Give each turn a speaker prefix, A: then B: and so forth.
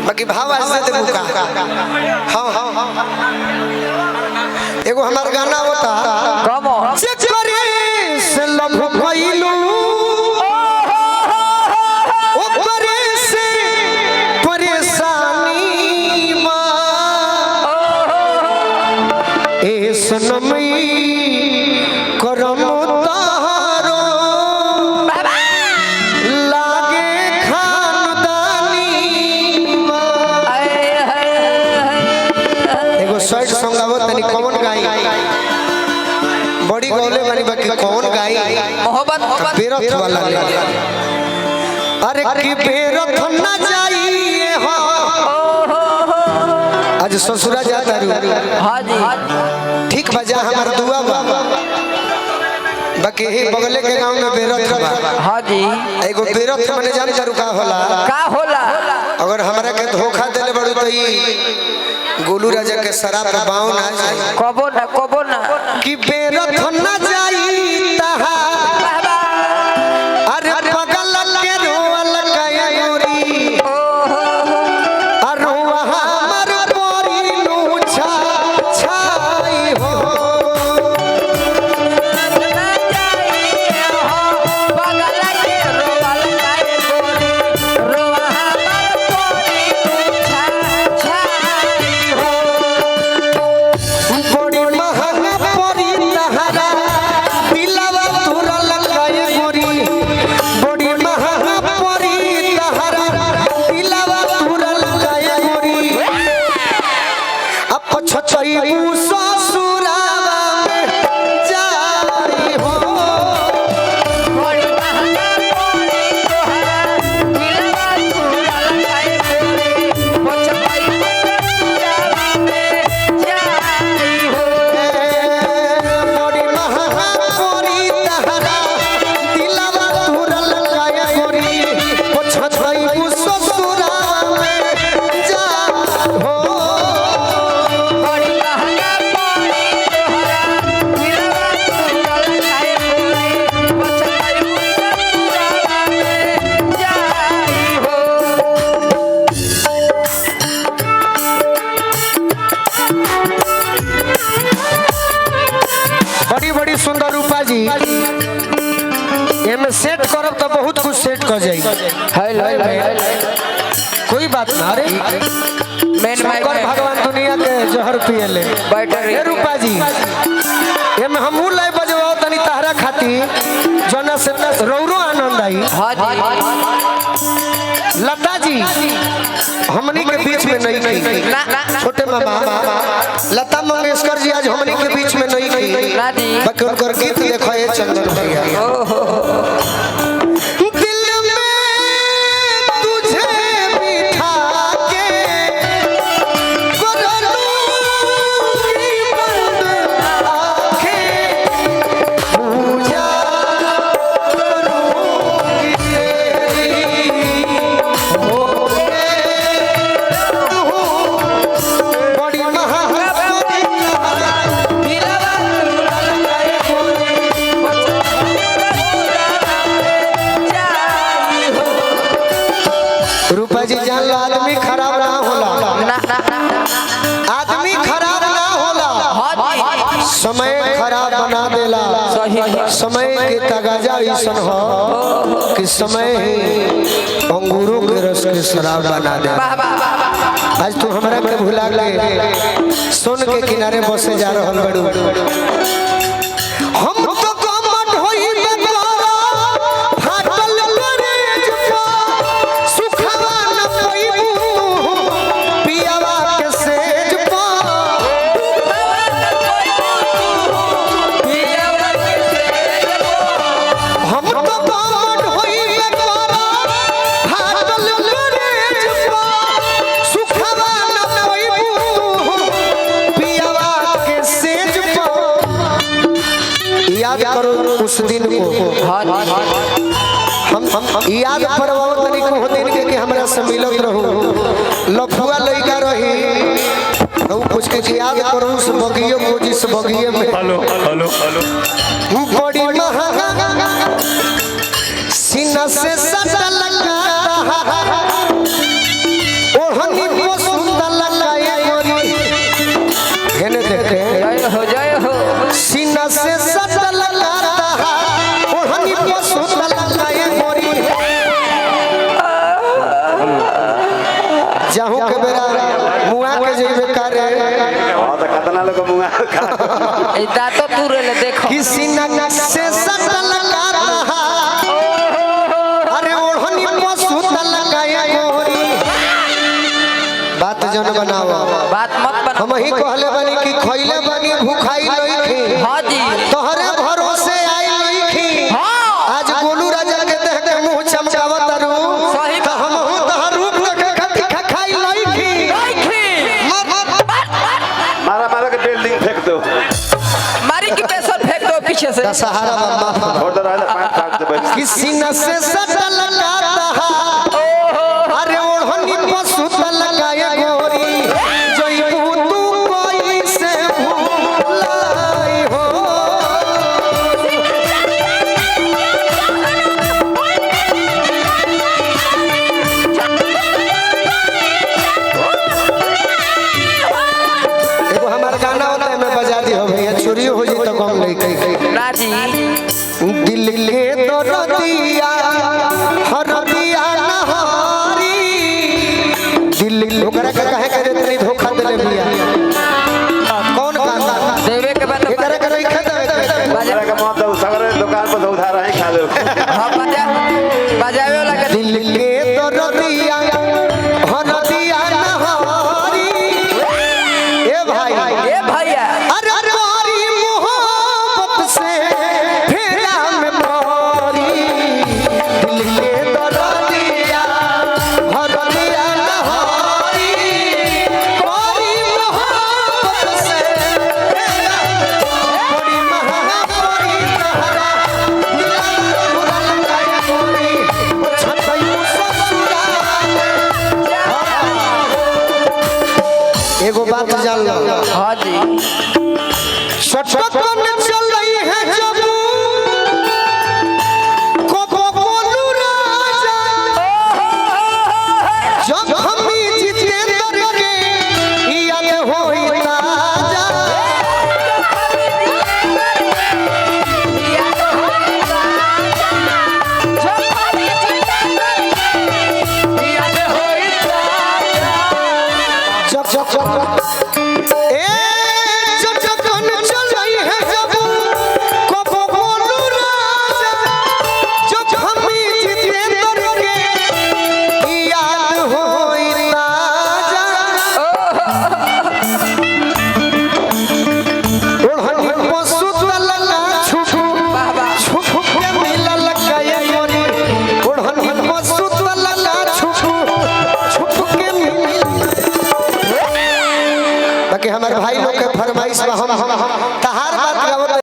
A: बाकी भाव ऐसे दे बुका। हाँ एगो हमार गाना होता
B: कम
A: चकरे से लभ भइलू ओकरे से परेशानी ए सनमई करम तारो लागे खानदानी एगो शर्ट सॉन्ग आवत तनी कौन गाई बड़ी गौले वाली बाकी कौन गाई
B: मोहब्बत
A: बेरथ वाला ले अरे की बेरथ ना जाइए हो आज ससुरा जाता रू
B: हां जी
A: ठीक बजा हमार दुआ बा बाकी ही बगले के गांव में बेरथ बा
B: हां जी
A: एगो बेरथ माने जान जरू का होला अगर हमरा के धोखा देले बड़ू तो ई गोलू राजा के शराब बाव ना जाए
B: कबो ना
A: कि बेरथ ना जाई तहा अरे पगल के रोवल गया गोरी अरे हमर पोरी नु छाई हो
B: ना जाई हो बगल के रोवल काए गोरी रोवा हमर पोरी छाई हो
A: बड़ी महंगा पोरी तहरा दिलवा तुरल गया गोरी बड़ी महंगा पोरी तहरा दिलवा तुरल गया गोरी अब छछई ससुरावा में जाई हो
B: बड़ी महंगा पोरी तोहरा दिलवा तुरल काए गोरी पोछपाई पुरावा में जाई हो
A: बड़ी महंगा पोरी तहरा दिलवा तुरल गया गोरी छछई ससुरावा में जाई हो
B: बड़ी महंगा पोरी तोहरा दिलवा तुरल काए गोरी पोछपाई पुरावा में जाई हो
A: बड़ी बड़ी सुंदर रूपा जी एमे सेट करब तो बहुत कुछ सेट कर जाई कोई बात ना अरे
B: मेन
A: शंकर भगवान दुनिया के जहर पियले ए रूपा जी एमे हमहू लाई बजवाओ तनी तहरा खाती जना से रौरो आनंद आई
B: हां जी
A: लता जी हमनी के बीच में नहीं थी छोटे मामा लता मंगेशकर जी आज हमनी के बीच में नहीं थी
B: ना जी
A: बाकी उनकर गीत देखो ये चंदन भैया दिल में तुझे बिठा के करूंगी बंद आंखें पूजा करूंगी तेरी होके बड़ी महंगा
B: दिलवा तुरल काए गोरी जाई हो
A: रूपा जी जान ला आदमी खराब ना होला
B: ना
A: आदमी खराब ना होला
B: हां जी
A: समय खराब बना देला समय के तगाजा ऐसन हो कि समय ही अंगूरों के रस के शराब बना दे आज तू हमरा के भुला के सोन के किनारे बसे जा रहल बड़ू हम तो कमट होई बेचारा फाटल करेज पा सुखवा न पईबू पियावा के सेज पा हम तो कमट होई बेचारा फाटल करेज पा सुखवा न पईबू पियावा के सेज पा याद करो उस दिन को हम याद परवाओ तनी को हो दिन के कि हमरा से मिलत रहू लफुआ लइका रही हम कुछ के याद करो उस बगियो को जिस बगिये में
C: हेलो
A: बड़ी महंगा सीना से सटल लगा ओ ओढ़नी को सुंदर लगाए गोरी हेने देखे
B: जय हो
A: सीना से सटल लगाता ओढ़नी को सुंदर लगाए गोरी जाहू के बेरा मुआ के जेबे करे
C: बहुत खतरनाक लोग मुंगा
B: ए दातो तुरे ले देखो
A: किसी न से सटल लगाता अरे ओढ़नी को सुंदर लगाए गोरी बात जन बनाओ
B: बात मत बना
A: हम ही कहले बनी कि खइले बनी भूखाई लईखी
B: हां जी
A: तोहरे भरोसे आई लईखी आज गोलू राजा के देख के मुंह चमकावत रू
B: सही
A: तो हम तोहर रूप देख के खाई लईखी
C: मारा मारा के बिल्डिंग फेंक दो
B: मारी की पैसा फेंक दो पीछे से
A: सहारा बाबा
C: छोड़ दो रहना पांच फाड़ दे बस
A: किसी न से सटल लगाता अरे ओढ़नी को सुतल लगाए गोरी जई तू कोई से भूलाई हो एगो हमार गाना होता है मैं बजा दी हो भैया चोरी हो जी तो कम नहीं कही
B: ना जी
A: दिल के दरदिया हरदिया नहारी दिल ओकरा के कहे करे तनी धोखा देले भैया कौन गाना
B: देवे के बाद
A: एकरा के नहीं देवे
C: मेरा का मत दो सगरे दुकान पर से उधार ही खा लो
B: हां बजावे वाला के
A: दिल के दरदिया हरदिया नहारी ए भाई
B: ए भैया
A: अरे तोरी मोहब्बत से फेरा में पड़ी दिल के दरदिया हरदिया नहारी तोरी मोहब्बत से फेरा में पड़ी महापुरी तहरा दिल बुरा लगाया गोरी छतई ससुरा एगो बात जान लो
B: हां जी
A: सटकन चल रही है जब को बोलू राजा जब हम जितेंद्र के याद होई ताजा ए सटकन चल रही है जब को बोलू राजा जब हम जितेंद्र के याद होई ताजा ओढ़नी को सुतल ना छुपू छुपू के मिलल गए गोरी ओढ़नी को सुतल ना छुपू छुपू के मिलल बाकी हमारे भाई लोग के फरमाइश में हम